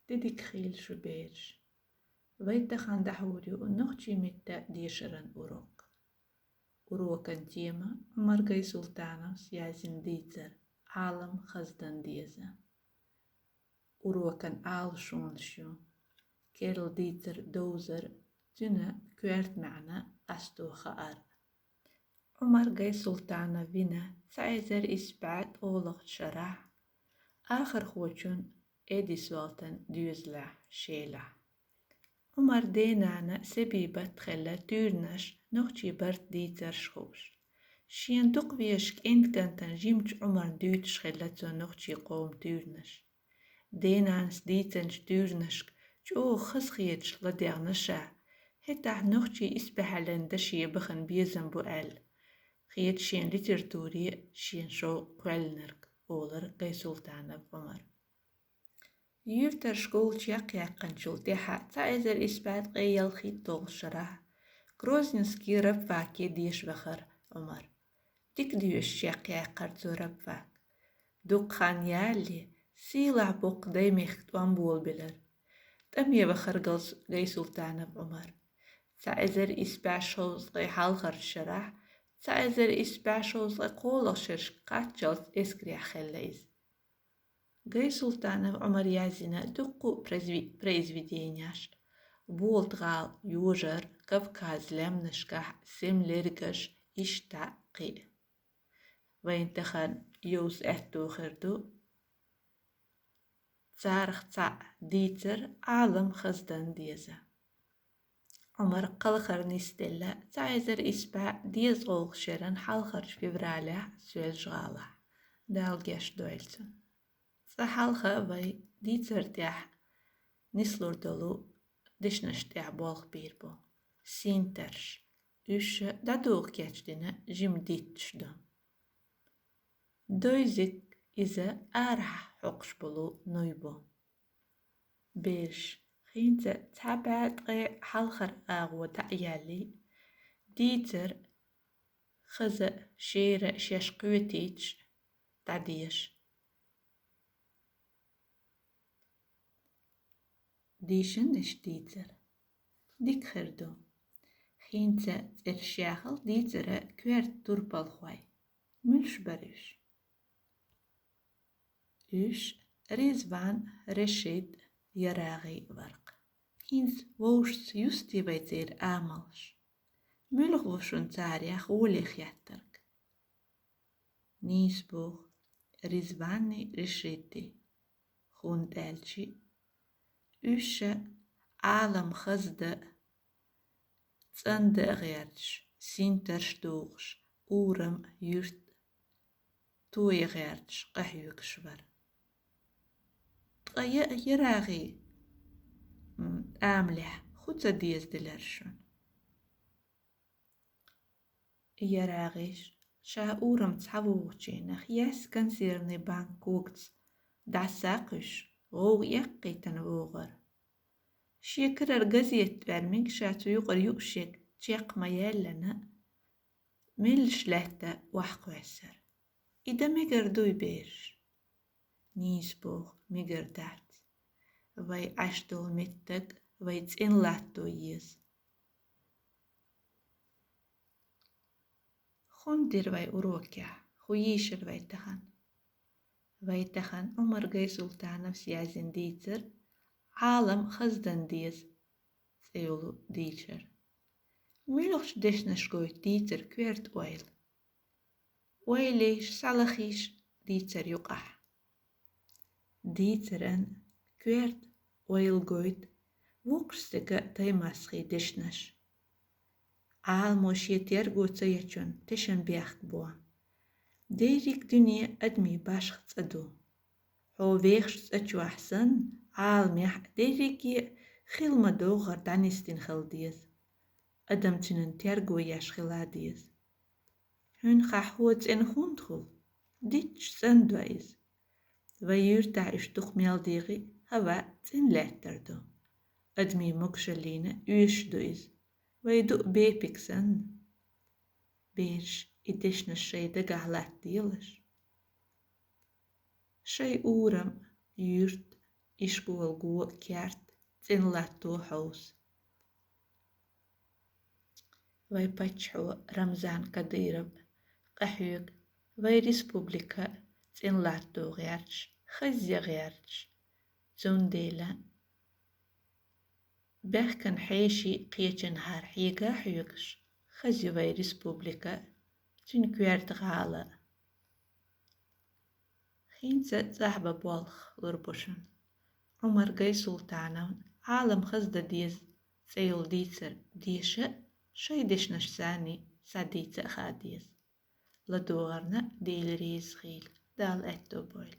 Dedik khil şu beş. Vaytahan dahuriu nohçi mitte dişerin urok. Urokan tema Margay Sultanov siyazin diyzer. Alam khazdan diyeze. Urokan al şunşu. Kerl diyzer dozer. Tüne küert ma'na astuha ar. Margay Sultanov vina sa'zer isbat oğlaq şarah. آخر خوچون ایدی سوالتن دیوزلا شیلا. عمر دینانا سبیبه تخلا تورنش نوچی برد دیتر شخوش. شین دقویشک اند کنتن جیمچ عمر دوت شخلا تو نوچی قوم تورنش. دینانس دیتنش تورنشک جو خسخیتش لدیغنشا. هتا نوچی اسبحلندشی بخن بیزن بو ال. خیت شین لترتوری شین شو قلنرک. Oğlar Gay Sultanov Ömer. Yürter şkolçyak yakınçul deha taezer ispat gayal khit dolşara. Groznyski rapvaki dişvakar Ömer. Dik düş yakar zorapvak. Dukhan yali sila bok demek tuambul bilir. Tamye vakar Gay Sultanov Ömer. Taezer ispat şoz gay halgar şara. Taezer ispaşoz qolaşır qaçals eskriya xelleyiz. Gay Sultanov Ömer yazina duqqu произведениyaş. Boltgal yujar Kavkaz lemnishkah semlergash ishtaqi. Vaintahan yus ehtuğirdu. Tsarx tsa diter alam khazdan diyeze. عمر قلخر نستلا تعزر إسبع ديز غوغ شرن حالخر فيفرالح سوال شغالح دال جاش دويلتن سحالخا وي دي ترتاح نسلور دلو دشنشتاح بالغ بيربو سينترش üş dadouq geçdine jim ditçdü. Doyzik ize arah hoqş bulu nuybu. 5 خينتا تابعت حلخر آغو تعيالي ديتر خزا شيرا شاشقوتيج تعديش ديشن اش ديتر ديك خردو خينتا ترشاخل ديتر كوارت توربال خواي ملش برش اش ريزوان رشيد Yarağı varq. Hins voşs justi vajdzir amalš. Mülg vošun cārjach ulich jattark. Nīsbuh Rizvani Rishiti. Hund elçi. Üşe alam khazda. Tsanda gherç. Sinter stoğş. Uram yurt. Tuy gherç. Qahyuk şvar. Yarağı amleh xutsa diyezdilerşün. Yarağış şa uram tsavuğçeynah yaskan sirni bankugts dasaqış oğ yakqitan oğar. Şekirer gazet vermek şatı yuqar yukşek çekma yellana milşlehte vahqveser. İda meger duy bir. Nīsbuh migerdāt, vai aşdol mittak, vai tsinlatto yiz. Khundir vai urokya, khuyishir vai tahan Umar Gay Sultanov siyazin diytir, alam khazdan diyiz, tseyolu diyçir. Mülüqş deşneşgoy diytir küert oil. Oiliş salaxiş diytir yuqah. Dīteren küert oilgoit vuqstiga taymasxi dishnash. Almoş yetergoca yaçun tişen biaxt boa. Deyrik dünya admi başq tsadu. Ho veğş tsaçu ahsan almih deyriki xilma doğar danistin xildiyiz. Adam tinin tergo yaş xiladiyiz. Hün xahuots en hundxul. Ditch sanduaiz. ويرتع اشتق ميالديغي هوا تنلاتردو أدمي مكشلينا يشدويز ويدوق بيبكسن بيرش إدشنا الشي دقالات ديلش شي أورم يرت إشكول جو كيرت تين لاتو حوس وي باتشحو رمزان كديرب قحيوك وي ريسبوبليكا تين لاتو غيرش خزي غيرش زون ديلا بحكن حيشي قيتن هار حيقا حيوكش خزي وي ريسبوبليكا تين كويرت غالا خينسة صاحبة بولخ لربوشن عمر جاي سلطانون عالم خزدة ديز سيول ديتر ديشة شي ديش نشساني ساديتة خاديز لدورنا ديل ريز غيل دال اتو بويل